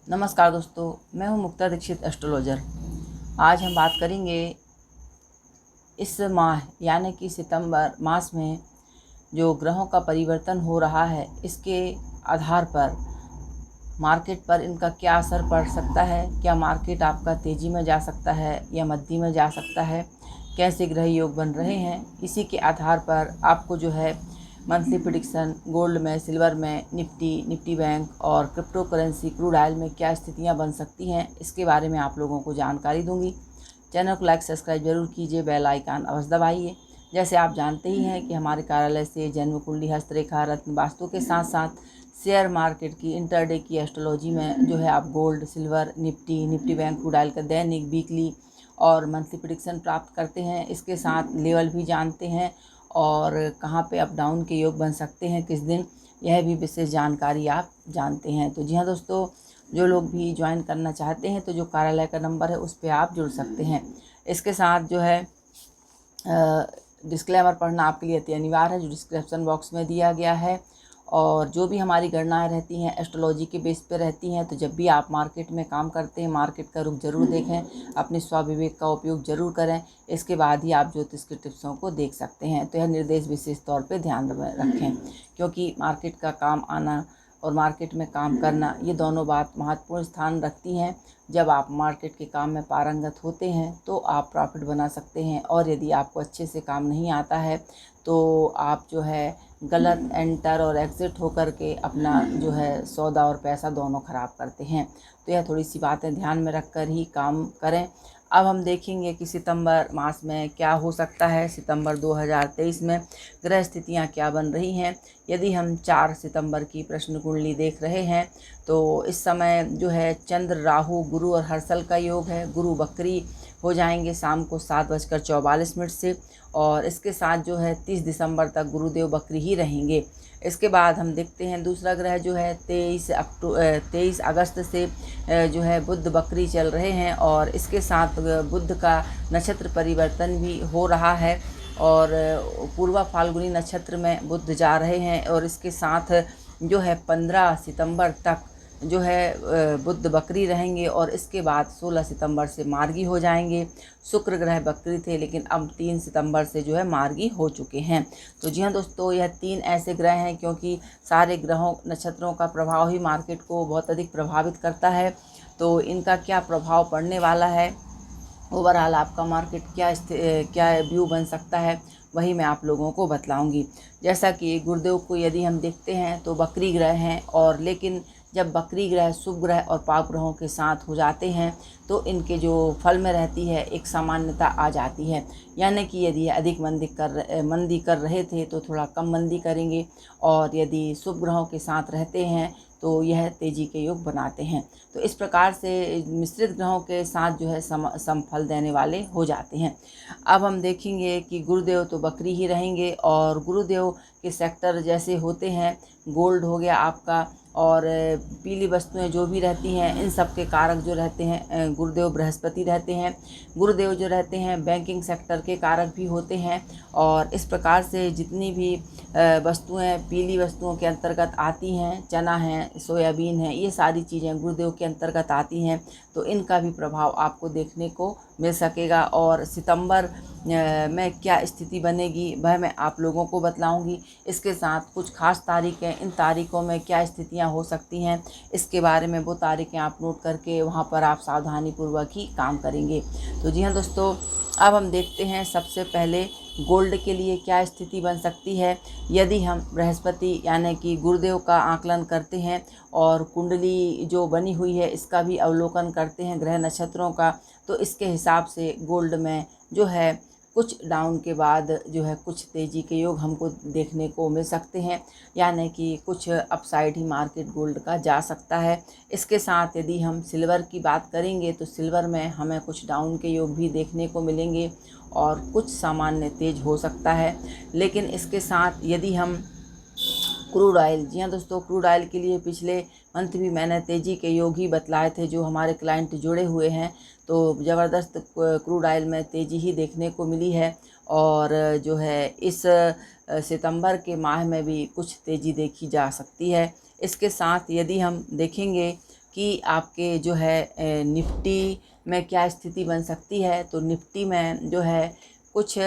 नमस्कार दोस्तों, मैं हूं मुक्ता दीक्षित एस्ट्रोलॉजर। आज हम बात करेंगे इस माह यानी कि सितंबर मास में जो ग्रहों का परिवर्तन हो रहा है, इसके आधार पर मार्केट पर इनका क्या असर पड़ सकता है। क्या मार्केट आपका तेज़ी में जा सकता है या मद्दी में जा सकता है, कैसे ग्रह योग बन रहे हैं, इसी के आधार पर आपको जो है मंथली प्रेडिक्शन गोल्ड में, सिल्वर में, निफ्टी बैंक और क्रिप्टो करेंसी क्रूड ऑयल में क्या स्थितियां बन सकती हैं, इसके बारे में आप लोगों को जानकारी दूंगी। चैनल को लाइक सब्सक्राइब जरूर कीजिए, बेल आइकन अवश्य दबाइए। जैसे आप जानते ही हैं कि हमारे कार्यालय से जन्म कुंडली, हस्तरेखा, रत्न वास्तु के साथ साथ शेयर मार्केट की, इंटरडे की एस्ट्रोलॉजी में जो है आप gold, silver, Nifty bank, crude oil का दैनिक, वीकली और मंथली प्रेडिक्शन प्राप्त करते हैं। इसके साथ लेवल भी जानते हैं और कहाँ पे अप डाउन के योग बन सकते हैं किस दिन, यह भी विशेष जानकारी आप जानते हैं। तो जी हाँ दोस्तों, जो लोग भी ज्वाइन करना चाहते हैं तो जो कार्यालय का नंबर है उस पर आप जुड़ सकते हैं। इसके साथ जो है डिस्क्लेमर पढ़ना आपके लिए अति अनिवार्य है, जो डिस्क्रिप्शन बॉक्स में दिया गया है। और जो भी हमारी गणनाएं रहती हैं एस्ट्रोलॉजी के बेस पे रहती हैं, तो जब भी आप मार्केट में काम करते हैं मार्केट का रुख जरूर देखें, अपने स्वविवेक का उपयोग जरूर करें। इसके बाद ही आप ज्योतिष के टिप्सों को देख सकते हैं। तो यह निर्देश विशेष तौर पे ध्यान में रखें, क्योंकि मार्केट का काम आना और मार्केट में काम करना, ये दोनों बात महत्वपूर्ण स्थान रखती हैं। जब आप मार्केट के काम में पारंगत होते हैं तो आप प्रॉफिट बना सकते हैं, और यदि आपको अच्छे से काम नहीं आता है तो आप जो है गलत एंटर और एग्ज़िट होकर के अपना जो है सौदा और पैसा दोनों ख़राब करते हैं। तो यह थोड़ी सी बातें ध्यान में रख कर ही काम करें। अब हम देखेंगे कि सितंबर मास में क्या हो सकता है। सितंबर 2023 में ग्रह स्थितियाँ क्या बन रही हैं। यदि हम 4 सितंबर की प्रश्न कुंडली देख रहे हैं तो इस समय जो है चंद्र, राहु, गुरु और हर्षल का योग है। गुरु बकरी हो जाएंगे शाम को 7:44 से, और इसके साथ जो है 30 दिसंबर तक गुरुदेव बकरी ही रहेंगे। इसके बाद हम देखते हैं दूसरा ग्रह जो है 23 अगस्त से जो है बुध बकरी चल रहे हैं, और इसके साथ बुध का नक्षत्र परिवर्तन भी हो रहा है और पूर्वा फाल्गुनी नक्षत्र में बुध जा रहे हैं। और इसके साथ जो है 15 सितंबर तक जो है बुध बकरी रहेंगे, और इसके बाद 16 सितंबर से मार्गी हो जाएंगे। शुक्र ग्रह बकरी थे लेकिन अब 3 सितंबर से जो है मार्गी हो चुके हैं। तो जी हाँ दोस्तों, यह 3 ऐसे ग्रह हैं, क्योंकि सारे ग्रहों नक्षत्रों का प्रभाव ही मार्केट को बहुत अधिक प्रभावित करता है। तो इनका क्या प्रभाव पड़ने वाला है, ओवरऑल आपका मार्केट क्या व्यू बन सकता है, वही मैं आप लोगों को बतलाऊंगी। जैसा कि गुरुदेव को यदि हम देखते हैं तो बकरी ग्रह हैं, और लेकिन जब बकरी ग्रह शुभ ग्रह और पाप ग्रहों के साथ हो जाते हैं तो इनके जो फल में रहती है एक सामान्यता आ जाती है। यानी कि यदि अधिक मंदी कर रहे थे तो थोड़ा कम मंदी करेंगे, और यदि शुभ ग्रहों के साथ रहते हैं तो यह तेजी के योग बनाते हैं। तो इस प्रकार से मिश्रित ग्रहों के साथ जो है समफल देने वाले हो जाते हैं। अब हम देखेंगे कि गुरुदेव तो बकरी ही रहेंगे, और गुरुदेव के सेक्टर जैसे होते हैं, गोल्ड हो गया आपका, और पीली वस्तुएं जो भी रहती हैं इन सब के कारक जो रहते हैं गुरुदेव बृहस्पति रहते हैं। गुरुदेव जो रहते हैं बैंकिंग सेक्टर के कारक भी होते हैं, और इस प्रकार से जितनी भी वस्तुएं पीली वस्तुओं के अंतर्गत आती हैं, चना है, सोयाबीन है, ये सारी चीज़ें गुरुदेव के अंतर्गत आती हैं। तो इनका भी प्रभाव आपको देखने को मिल सकेगा। और सितंबर में क्या स्थिति बनेगी वह मैं आप लोगों को बतलाऊंगी। इसके साथ कुछ खास तारीखें, इन तारीखों में क्या स्थितियां हो सकती हैं, इसके बारे में वो तारीखें आप नोट करके वहां पर आप सावधानीपूर्वक ही काम करेंगे। तो जी हाँ दोस्तों, अब हम देखते हैं सबसे पहले गोल्ड के लिए क्या स्थिति बन सकती है। यदि हम बृहस्पति यानी कि गुरुदेव का आकलन करते हैं और कुंडली जो बनी हुई है इसका भी अवलोकन करते हैं ग्रह नक्षत्रों का, तो इसके हिसाब से गोल्ड में जो है कुछ डाउन के बाद जो है कुछ तेज़ी के योग हमको देखने को मिल सकते हैं, यानी कि कुछ अपसाइड ही मार्केट गोल्ड का जा सकता है। इसके साथ यदि हम सिल्वर की बात करेंगे तो सिल्वर में हमें कुछ डाउन के योग भी देखने को मिलेंगे और कुछ सामान्य तेज हो सकता है। लेकिन इसके साथ यदि हम क्रूड ऑयल, जी हाँ दोस्तों, क्रूड ऑयल के लिए पिछले मंथ भी मैंने तेज़ी के योग ही बतलाए थे। जो हमारे क्लाइंट जुड़े हुए हैं तो ज़बरदस्त क्रूड ऑयल में तेज़ी ही देखने को मिली है, और जो है इस सितंबर के माह में भी कुछ तेज़ी देखी जा सकती है। इसके साथ यदि हम देखेंगे कि आपके जो है निफ्टी में क्या स्थिति बन सकती है। तो निफ्टी में जो है कुछ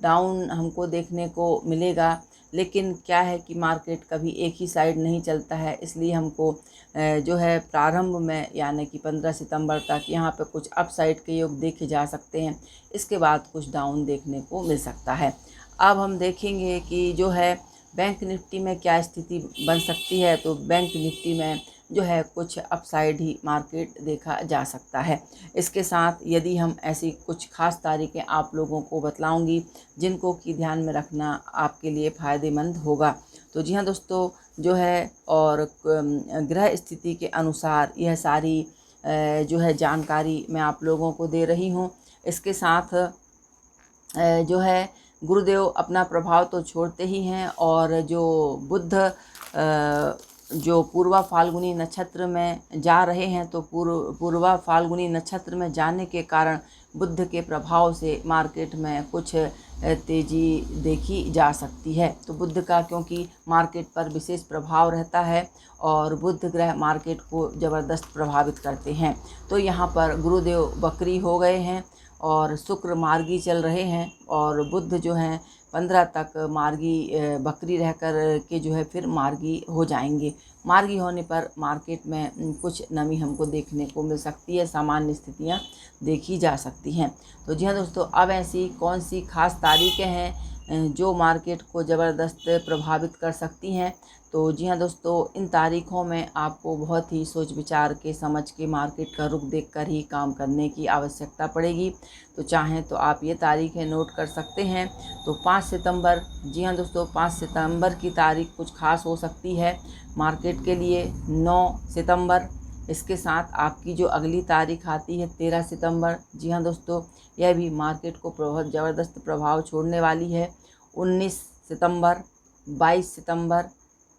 डाउन हमको देखने को मिलेगा, लेकिन क्या है कि मार्केट कभी एक ही साइड नहीं चलता है, इसलिए हमको जो है प्रारंभ में यानी कि 15 सितंबर तक यहाँ पे कुछ अप साइड के योग देखे जा सकते हैं। इसके बाद कुछ डाउन देखने को मिल सकता है। अब हम देखेंगे कि जो है बैंक निफ्टी में क्या स्थिति बन सकती है। तो बैंक निफ्टी में जो है कुछ अपसाइड ही मार्केट देखा जा सकता है। इसके साथ यदि हम ऐसी कुछ खास तारीखें आप लोगों को बतलाऊंगी जिनको कि ध्यान में रखना आपके लिए फ़ायदेमंद होगा। तो जी हाँ दोस्तों, जो है और ग्रह स्थिति के अनुसार यह सारी जो है जानकारी मैं आप लोगों को दे रही हूँ। इसके साथ जो है गुरुदेव अपना प्रभाव तो छोड़ते ही हैं, और जो बुध जो पूर्वा फाल्गुनी नक्षत्र में जा रहे हैं, तो पूर्वा फाल्गुनी नक्षत्र में जाने के कारण बुध के प्रभाव से मार्केट में कुछ तेज़ी देखी जा सकती है। तो बुध का क्योंकि मार्केट पर विशेष प्रभाव रहता है और बुध ग्रह मार्केट को ज़बरदस्त प्रभावित करते हैं। तो यहाँ पर गुरुदेव वक्री हो गए हैं और शुक्र मार्गी चल रहे हैं, और बुध जो हैं 15 तक मार्गी बकरी रह कर के जो है फिर मार्गी हो जाएंगे। मार्गी होने पर मार्केट में कुछ नमी हमको देखने को मिल सकती है, सामान्य स्थितियां देखी जा सकती हैं। तो जी हाँ दोस्तों, अब ऐसी कौन सी खास तारीखें हैं जो मार्केट को ज़बरदस्त प्रभावित कर सकती हैं। तो जी हाँ दोस्तों, इन तारीखों में आपको बहुत ही सोच विचार के समझ के मार्केट का रुख देखकर ही काम करने की आवश्यकता पड़ेगी। तो चाहें तो आप ये तारीखें नोट कर सकते हैं। तो 5 सितंबर, जी हाँ दोस्तों, 5 सितंबर की तारीख कुछ खास हो सकती है मार्केट के लिए। 9 सितंबर, इसके साथ आपकी जो अगली तारीख आती है 13 सितंबर, जी हाँ दोस्तों, यह भी मार्केट को बहुत ज़बरदस्त प्रभाव छोड़ने वाली है। 19 सितंबर, 22 सितंबर,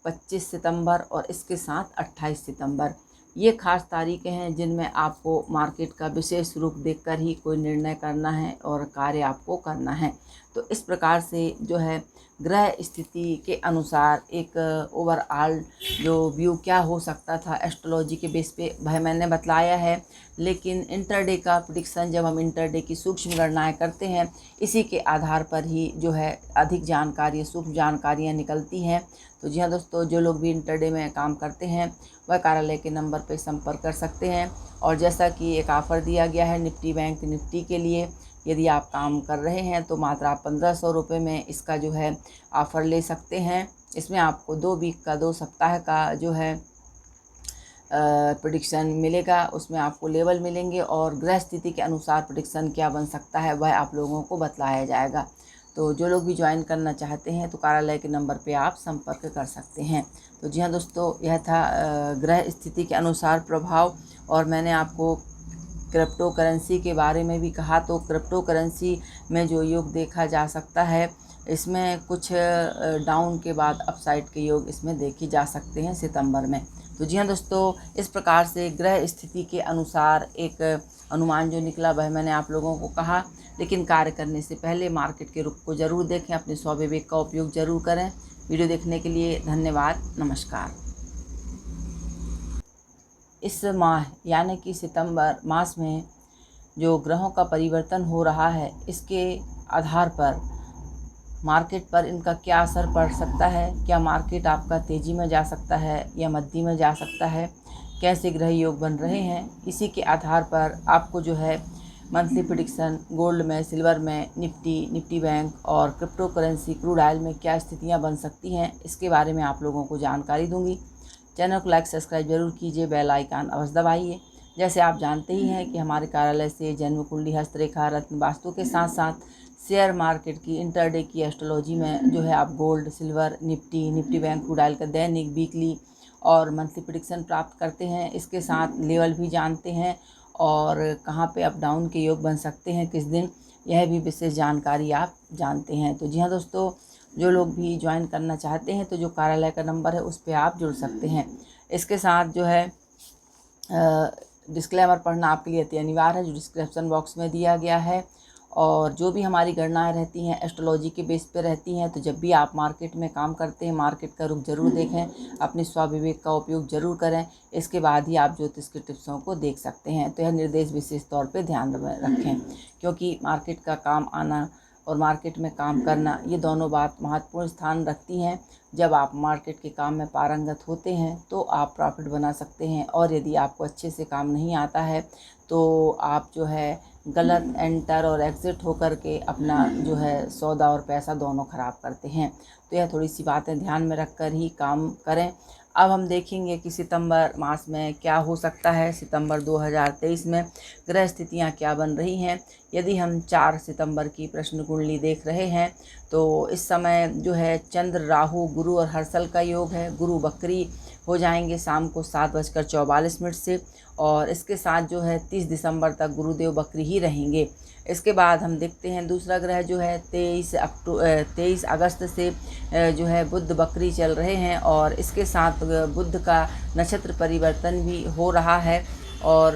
25 सितंबर और इसके साथ 28 सितंबर, ये खास तारीखें हैं जिनमें आपको मार्केट का विशेष रूप देखकर ही कोई निर्णय करना है और कार्य आपको करना है। तो इस प्रकार से जो है ग्रह स्थिति के अनुसार एक ओवरऑल जो व्यू क्या हो सकता था एस्ट्रोलॉजी के बेस पे भाई मैंने बतलाया है। लेकिन इंटरडे का प्रेडिक्शन, जब हम इंटरडे की सूक्ष्म गणनाएं करते हैं, इसी के आधार पर ही जो है अधिक जानकारी, सूक्ष्म जानकारियाँ निकलती हैं। तो जी हाँ दोस्तों, जो लोग भी इंटरडे में काम करते हैं वह कार्यालय के नंबर पर संपर्क कर सकते हैं। और जैसा कि एक ऑफ़र दिया गया है निफ्टी बैंक निफ्टी के लिए, यदि आप काम कर रहे हैं तो मात्र आप 1500 रुपये में इसका जो है ऑफ़र ले सकते हैं। इसमें आपको 2 वीक का, 2 सप्ताह का जो है प्रेडिक्शन मिलेगा, उसमें आपको लेवल मिलेंगे और ग्रह स्थिति के अनुसार प्रेडिक्शन क्या बन सकता है वह आप लोगों को बतलाया जाएगा। तो जो लोग भी ज्वाइन करना चाहते हैं तो कार्यालय के नंबर पे आप संपर्क कर सकते हैं। तो जी हाँ दोस्तों, यह था ग्रह स्थिति के अनुसार प्रभाव। और मैंने आपको क्रिप्टो करेंसी के बारे में भी कहा। तो क्रिप्टो करेंसी में जो योग देखा जा सकता है, इसमें कुछ डाउन के बाद अपसाइड के योग इसमें देखे जा सकते हैं सितंबर में। तो जी हाँ दोस्तों, इस प्रकार से ग्रह स्थिति के अनुसार एक अनुमान जो निकला वह मैंने आप लोगों को कहा। लेकिन कार्य करने से पहले मार्केट के रुख को ज़रूर देखें, अपने स्वविवेक का उपयोग ज़रूर करें। वीडियो देखने के लिए धन्यवाद, नमस्कार। इस माह यानी कि सितंबर मास में जो ग्रहों का परिवर्तन हो रहा है, इसके आधार पर मार्केट पर इनका क्या असर पड़ सकता है। क्या मार्केट आपका तेज़ी में जा सकता है या मध्य में जा सकता है, कैसे ग्रह योग बन रहे हैं, इसी के आधार पर आपको जो है मंथली प्रेडिक्शन गोल्ड में, सिल्वर में, निफ्टी बैंक और क्रिप्टो करेंसी क्रूड ऑयल में क्या स्थितियां बन सकती हैं, इसके बारे में आप लोगों को जानकारी दूंगी। चैनल को लाइक सब्सक्राइब जरूर कीजिए, बेल आइकन अवश्य दबाइए। जैसे आप जानते ही हैं कि हमारे कार्यालय से जन्म कुंडली, हस्तरेखा, रत्न वास्तु के साथ साथ शेयर मार्केट की, इंटरडे की एस्ट्रोलॉजी में जो है आप gold, silver, Nifty bank crude oil का दैनिक, वीकली और मंथली प्रेडिक्शन प्राप्त करते हैं। इसके साथ लेवल भी जानते हैं और कहाँ पे अप डाउन के योग बन सकते हैं किस दिन, यह भी विशेष जानकारी आप जानते हैं। तो जी हाँ दोस्तों, जो लोग भी ज्वाइन करना चाहते हैं तो जो कार्यालय का नंबर है उस पर आप जुड़ सकते हैं। इसके साथ जो है डिस्क्लेमर पढ़ना आपके लिए अति अनिवार्य है, जो डिस्क्रिप्शन बॉक्स में दिया गया है। और जो भी हमारी गणनाएं रहती हैं एस्ट्रोलॉजी के बेस पे रहती हैं। तो जब भी आप मार्केट में काम करते हैं मार्केट का रुख जरूर देखें, अपने स्वविवेक का उपयोग जरूर करें, इसके बाद ही आप ज्योतिष के टिप्सों को देख सकते हैं। तो यह निर्देश विशेष तौर पे ध्यान रखें, क्योंकि मार्केट का काम आना और मार्केट में काम करना ये दोनों बात महत्वपूर्ण स्थान रखती हैं। जब आप मार्केट के काम में पारंगत होते हैं तो आप प्रॉफिट बना सकते हैं, और यदि आपको अच्छे से काम नहीं आता है तो आप जो है गलत एंटर और एग्ज़िट होकर के अपना जो है सौदा और पैसा दोनों ख़राब करते हैं। तो यह थोड़ी सी बातें ध्यान में रख कर ही काम करें। अब हम देखेंगे कि सितंबर मास में क्या हो सकता है। सितंबर 2023 में ग्रह स्थितियाँ क्या बन रही हैं। यदि हम 4 सितंबर की प्रश्न कुंडली देख रहे हैं तो इस समय जो है चंद्र, राहु, गुरु और हर्षल का योग है। गुरु बकरी हो जाएंगे शाम को 7:44 से, और इसके साथ जो है 30 दिसंबर तक गुरुदेव बकरी ही रहेंगे। इसके बाद हम देखते हैं दूसरा ग्रह जो है 23 अगस्त से जो है बुध बकरी चल रहे हैं, और इसके साथ बुध का नक्षत्र परिवर्तन भी हो रहा है, और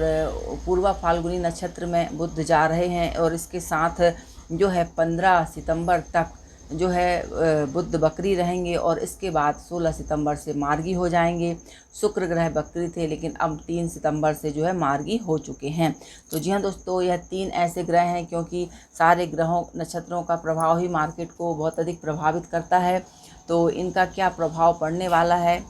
पूर्वा फाल्गुनी नक्षत्र में बुध जा रहे हैं। और इसके साथ जो है 15 सितंबर तक जो है बुध बकरी रहेंगे, और इसके बाद 16 सितंबर से मार्गी हो जाएंगे। शुक्र ग्रह बकरी थे लेकिन अब 3 सितंबर से जो है मार्गी हो चुके हैं। तो जी हाँ दोस्तों, यह 3 ऐसे ग्रह हैं, क्योंकि सारे ग्रहों नक्षत्रों का प्रभाव ही मार्केट को बहुत अधिक प्रभावित करता है। तो इनका क्या प्रभाव पड़ने वाला है,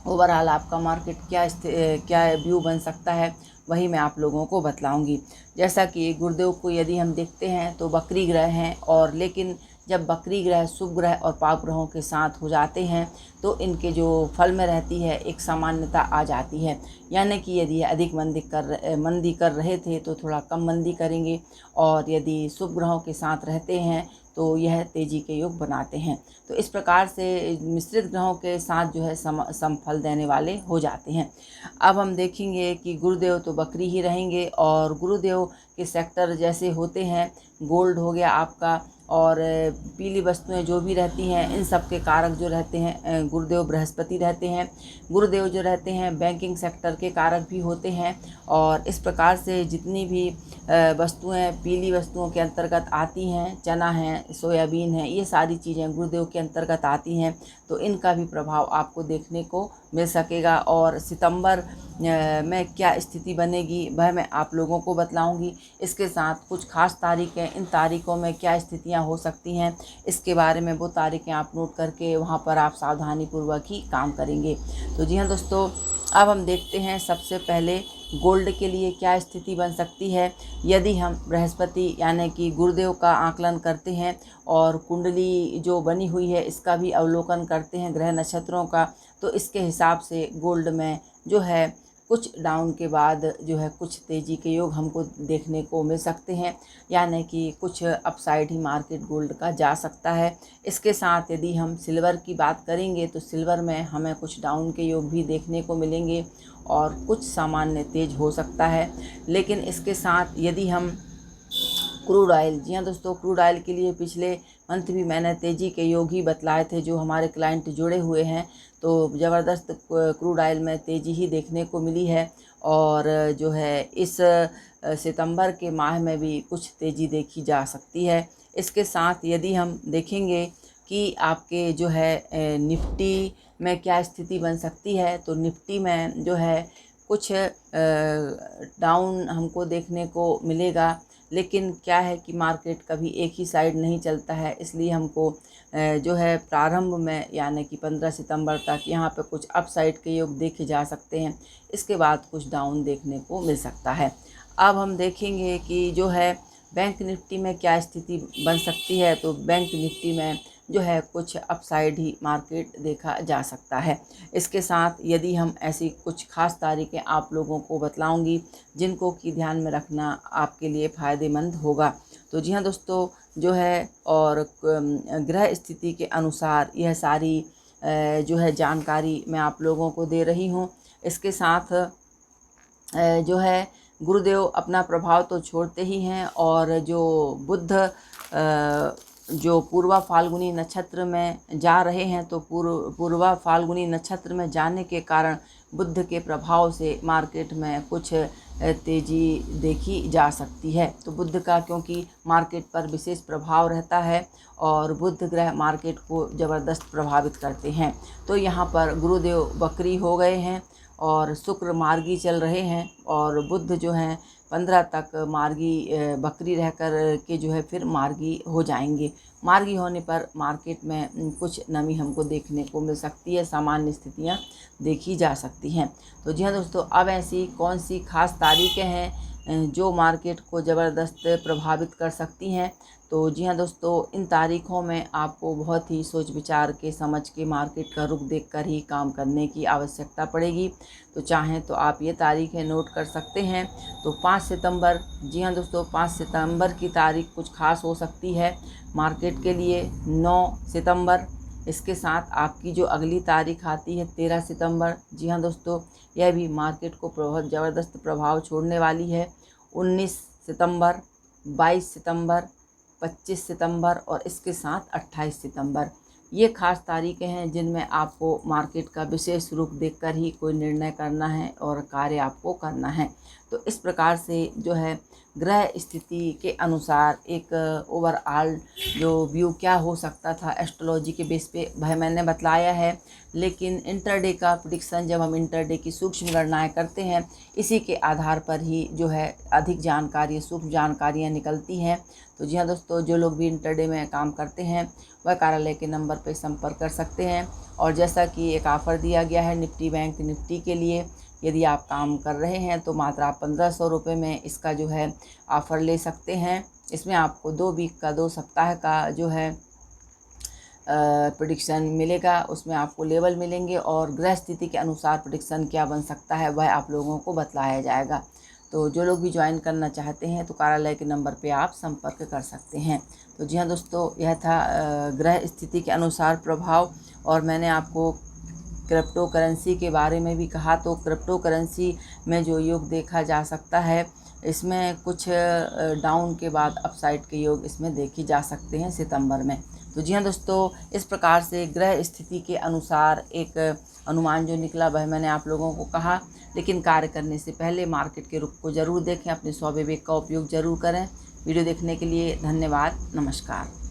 ओवरऑल आपका मार्केट क्या व्यू बन सकता है, वही मैं आप लोगों को बतलाऊंगी। जैसा कि गुरुदेव को यदि हम देखते हैं तो बकरी ग्रह हैं, और लेकिन जब बकरी ग्रह शुभ ग्रह और पाप ग्रहों के साथ हो जाते हैं तो इनके जो फल में रहती है एक सामान्यता आ जाती है। यानी कि यदि अधिक मंदी कर रहे थे तो थोड़ा कम मंदी करेंगे, और यदि शुभ ग्रहों के साथ रहते हैं तो यह तेज़ी के योग बनाते हैं। तो इस प्रकार से मिश्रित ग्रहों के साथ जो है समफल देने वाले हो जाते हैं। अब हम देखेंगे कि गुरुदेव तो बकरी ही रहेंगे, और गुरुदेव के सेक्टर जैसे होते हैं, गोल्ड हो गया आपका, और पीली वस्तुएं जो भी रहती हैं इन सब के कारक जो रहते हैं गुरुदेव बृहस्पति रहते हैं। गुरुदेव जो रहते हैं बैंकिंग सेक्टर के कारक भी होते हैं, और इस प्रकार से जितनी भी वस्तुएं पीली वस्तुओं के अंतर्गत आती हैं, चना है, सोयाबीन है, ये सारी चीज़ें गुरुदेव के अंतर्गत आती हैं। तो इनका भी प्रभाव आपको देखने को मिल सकेगा। और सितंबर में क्या स्थिति बनेगी वह मैं आप लोगों को बतलाऊंगी। इसके साथ कुछ खास तारीखें, इन तारीखों में क्या स्थितियां हो सकती हैं इसके बारे में वो तारीखें आप नोट करके वहां पर आप सावधानी पूर्वक ही काम करेंगे। तो जी हाँ दोस्तों, अब हम देखते हैं सबसे पहले गोल्ड के लिए क्या स्थिति बन सकती है। यदि हम बृहस्पति यानी कि गुरुदेव का आकलन करते हैं और कुंडली जो बनी हुई है इसका भी अवलोकन करते हैं ग्रह नक्षत्रों का, तो इसके हिसाब से गोल्ड में जो है कुछ डाउन के बाद जो है कुछ तेज़ी के योग हमको देखने को मिल सकते हैं, यानी कि कुछ अपसाइड ही मार्केट गोल्ड का जा सकता है। इसके साथ यदि हम सिल्वर की बात करेंगे तो सिल्वर में हमें कुछ डाउन के योग भी देखने को मिलेंगे और कुछ सामान्य तेज हो सकता है। लेकिन इसके साथ यदि हम क्रूड ऑयल, जी हाँ दोस्तों, क्रूड ऑयल के लिए पिछले मंथ भी मैंने तेज़ी के योग ही बतलाए थे। जो हमारे क्लाइंट जुड़े हुए हैं तो ज़बरदस्त क्रूड ऑयल में तेज़ी ही देखने को मिली है, और जो है इस सितंबर के माह में भी कुछ तेज़ी देखी जा सकती है। इसके साथ यदि हम देखेंगे कि आपके जो है निफ्टी में क्या स्थिति बन सकती है, तो निफ्टी में जो है कुछ डाउन हमको देखने को मिलेगा। लेकिन क्या है कि मार्केट कभी एक ही साइड नहीं चलता है, इसलिए हमको जो है प्रारंभ में यानी कि 15 सितंबर तक यहाँ पे कुछ अप साइड के योग देखे जा सकते हैं। इसके बाद कुछ डाउन देखने को मिल सकता है। अब हम देखेंगे कि जो है बैंक निफ्टी में क्या स्थिति बन सकती है, तो बैंक निफ्टी में जो है कुछ अपसाइड ही मार्केट देखा जा सकता है। इसके साथ यदि हम ऐसी कुछ खास तारीखें आप लोगों को बतलाऊंगी जिनको कि ध्यान में रखना आपके लिए फ़ायदेमंद होगा। तो जी हाँ दोस्तों, जो है और ग्रह स्थिति के अनुसार यह सारी जो है जानकारी मैं आप लोगों को दे रही हूँ। इसके साथ जो है गुरुदेव अपना प्रभाव तो छोड़ते ही हैं, और जो बुध जो पूर्वा फाल्गुनी नक्षत्र में जा रहे हैं, तो पूर्वा फाल्गुनी नक्षत्र में जाने के कारण बुध के प्रभाव से मार्केट में कुछ तेज़ी देखी जा सकती है। तो बुध का क्योंकि मार्केट पर विशेष प्रभाव रहता है और बुध ग्रह मार्केट को ज़बरदस्त प्रभावित करते हैं। तो यहाँ पर गुरुदेव वक्री हो गए हैं और शुक्र मार्गी चल रहे हैं और बुध जो हैं 15 तक मार्गी वक्री रह कर के जो है फिर मार्गी हो जाएंगे। मार्गी होने पर मार्केट में कुछ नमी हमको देखने को मिल सकती है, सामान्य स्थितियाँ देखी जा सकती हैं। तो जी हाँ दोस्तों, अब ऐसी कौन सी खास तारीखें हैं जो मार्केट को ज़बरदस्त प्रभावित कर सकती हैं? तो जी हाँ दोस्तों, इन तारीख़ों में आपको बहुत ही सोच विचार के समझ के मार्केट का रुख देखकर ही काम करने की आवश्यकता पड़ेगी। तो चाहें तो आप ये तारीखें नोट कर सकते हैं। तो 5 सितंबर, जी हाँ दोस्तों, 5 सितंबर की तारीख कुछ खास हो सकती है मार्केट के लिए। 9 सितंबर, इसके साथ आपकी जो अगली तारीख आती है 13 सितंबर, जी हाँ दोस्तों, यह भी मार्केट को बहुत ज़बरदस्त प्रभाव छोड़ने वाली है। 19 सितंबर, 22 सितंबर, 25 सितंबर और इसके साथ 28 सितंबर, ये खास तारीखें हैं जिनमें आपको मार्केट का विशेष रुख देखकर ही कोई निर्णय करना है और कार्य आपको करना है। तो इस प्रकार से जो है ग्रह स्थिति के अनुसार एक ओवरऑल जो व्यू क्या हो सकता था एस्ट्रोलॉजी के बेस पे वह मैंने बतलाया है। लेकिन इंटरडे का प्रेडिक्शन, जब हम इंटरडे की सूक्ष्म गणनाएँ करते हैं, इसी के आधार पर ही जो है अधिक जानकारी, सूक्ष्म जानकारियाँ निकलती हैं। तो जी हाँ दोस्तों, जो लोग भी इंटरडे में काम करते हैं वह कार्यालय के नंबर पर संपर्क कर सकते हैं। और जैसा कि एक ऑफ़र दिया गया है निफ्टी बैंक निफ्टी के लिए, यदि आप काम कर रहे हैं तो मात्र आप 1500 रुपये में इसका जो है ऑफ़र ले सकते हैं। इसमें आपको 2 वीक का, 2 सप्ताह का जो है प्रेडिक्शन मिलेगा। उसमें आपको लेवल मिलेंगे और ग्रह स्थिति के अनुसार प्रेडिक्शन क्या बन सकता है वह आप लोगों को बतलाया जाएगा। तो जो लोग भी ज्वाइन करना चाहते हैं तो कार्यालय के नंबर पे आप संपर्क कर सकते हैं। तो जी हाँ दोस्तों, यह था ग्रह स्थिति के अनुसार प्रभाव। और मैंने आपको क्रिप्टो करेंसी के बारे में भी कहा। तो क्रिप्टो करेंसी में जो योग देखा जा सकता है, इसमें कुछ डाउन के बाद अपसाइड के योग इसमें देखे जा सकते हैं सितंबर में। तो जी हाँ दोस्तों, इस प्रकार से ग्रह स्थिति के अनुसार एक अनुमान जो निकला वह मैंने आप लोगों को कहा। लेकिन कार्य करने से पहले मार्केट के रुख को ज़रूर देखें, अपने स्वविवेक का उपयोग ज़रूर करें। वीडियो देखने के लिए धन्यवाद। नमस्कार।